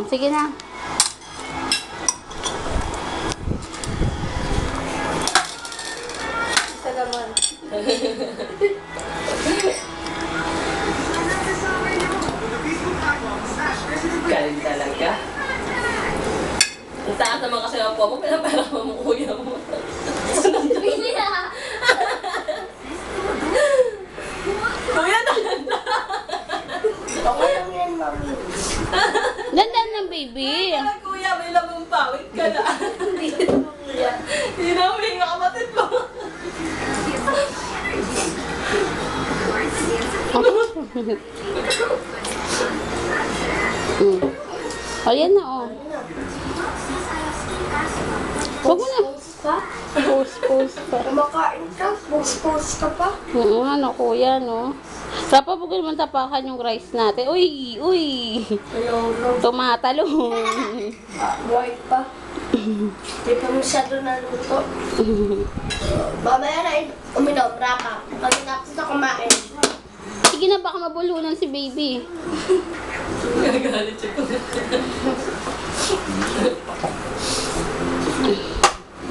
Sige na. Isa naman. Galing talaga. Ang taas naman kasi ang po mo, pinapera mo kuya mo. Pili na. Kuya na! Okay lang yan, mami. Dandan ng baby. Kuya, may lamang pawit ka na. Hindi na huminga kapatid mo. Ayan na, oh. Huwag mo na. Post pa. Kumakain ka, post ka pa. Ano, kuya, no? Rapa, huwag naman tapakan yung rice natin. Uy! Ayaw lang. Tumatalon. Buhay pa. Hindi pa masyado naluto. Mamaya na uminom, raka. Pagkatapos na kumain. Sige na, baka mabulunan si baby. Nagalit siya ko.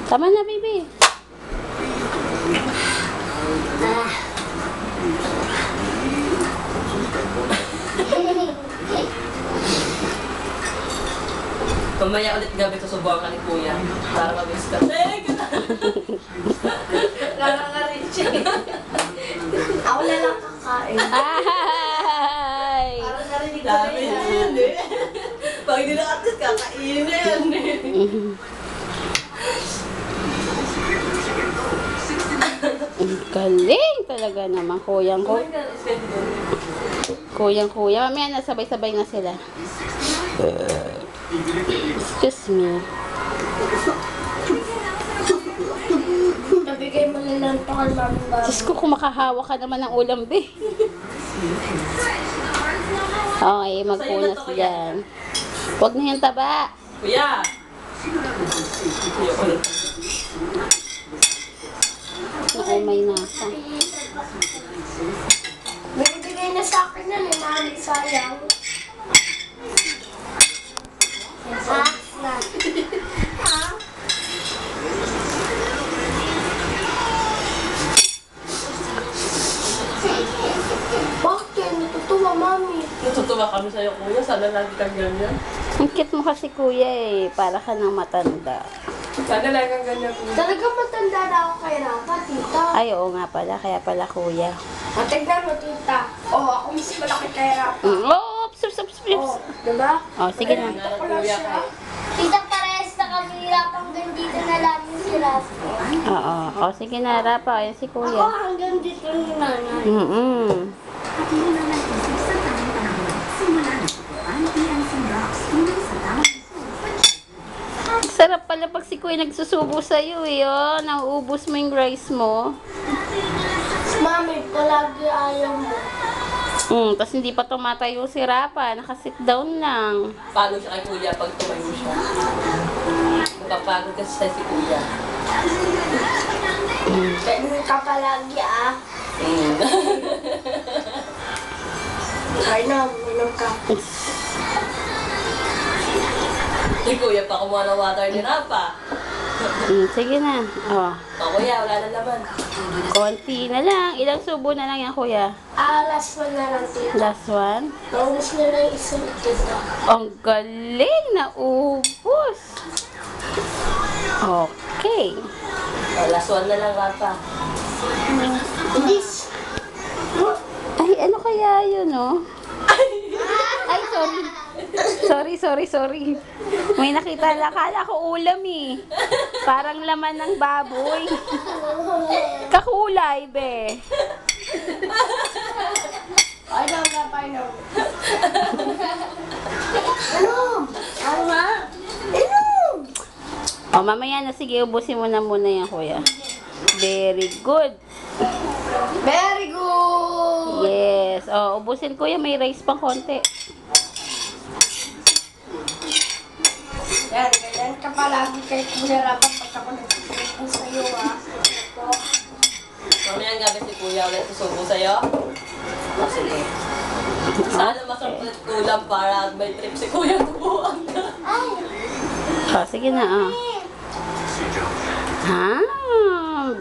Tama na, baby. Mamaya ulit gabi susubukan ka ni kuya. Para mabis ka. Eh, Nakakarit siya. Ako na lang kakain. Ay! Parang narinig ko na dami yan. yan eh. Pag hindi na at least kakainin yan eh. Ang galing talaga naman, kuyang ko. Kuyang-kuya. Mamaya na, sabay-sabay na sila. Excuse me. Nabigay mo na lang ito kay mami ba? Diyos ko, kung makahawa ka naman ng ulam, be. Okay, magpunas dyan. Huwag na yung taba. Kuya! Naumay na ako. Binibigay na sa akin na ni mami, sayang. Ha? Na. Ha? Bakit kayo natutuwa, mami? Natutuwa kami sa'yo kuya. Sana lagi kang ganyan. Ang cute mo kasi, kuya, eh. Para ka nang matanda. Sana lagi kang ganyan kuya. Talaga matanda na ako kay Rafa, tita. Ay, oo nga pala. Kaya pala, kuya. Matignan mo, tita. Oo, ako mas malaki kay Rafa. Oh, oops. Oo, diba? Oh, sige na. Ito ko lang Kuya siya. ka. Tita, parehas na kami Rapang dito na lang si Rafa. Oo. Oh, sige na, Rapa. Ayan si Ako kuya. hanggang dito ni nanay. At hindi naman isip sa tamang panahon. Simula ng tutuan, iyan si Rocks hanggang sa tamang Sarap pala pag si kuya nagsusubo sa'yo, eh. Oh, nauubos mo yung rice mo. Mami, palagi ayaw mo. Tapos hindi pa tumatayo si Rapa. Nakasit down lang. Pagod siya kay kuya pag tumayo siya. Napapagod kasi siya si kuya. Ganun ka palagi ah. Ay na, uminom ka. Si kuya pa kumuha ng water ni Rafa. Sige na. Oh, O kuya, wala na laman. konti na lang. Ilang subo na lang yan, kuya? Last one na lang, tita. Last one. Naubos na lang yung isang tita. Ang galing! Naubos! Okay. O, last one na lang Rafa. Please. Ay, ano kaya yun, no? Ay, sorry. May nakita lang. Akala ko ulam, eh. Parang laman ng baboy. Kakulay, be. Ay na, ay na. Inom! Ano nga? Inom! O, mamaya na. Sige, ubusin mo na muna yan, kuya. Very good. Very good! Yes. O, ubusin, kuya. May rice pang konti. Yan, ganyan ka palagi kay Kuya Rafa pag ako nagsusubo sa'yo ah. Mamaya ang gabi si kuya ulit susubo sa'yo. O, sige. Sana masarap ulit ulam para may trip si Kuya bubuang na. Sige na,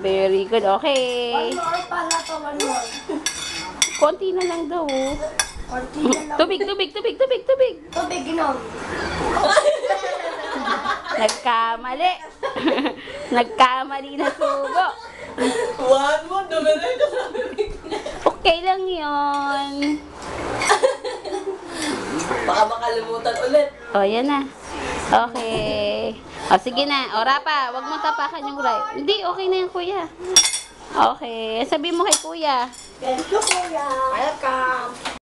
very good. Okay. One more pala to, one more. Konti na lang daw. Konti na lang. Tubig. Tubig, inom. Nagkamali. Nagkamali na subo. One mo, dumirin ka sa Okay lang yon. Baka makalimutan ulit. Yan na. Okay. Sige na. Rapa, wag mo tapakan yung rice. Hindi, okay na yan, kuya. Okay. Sabi mo kay kuya. Thank you, kuya. Welcome.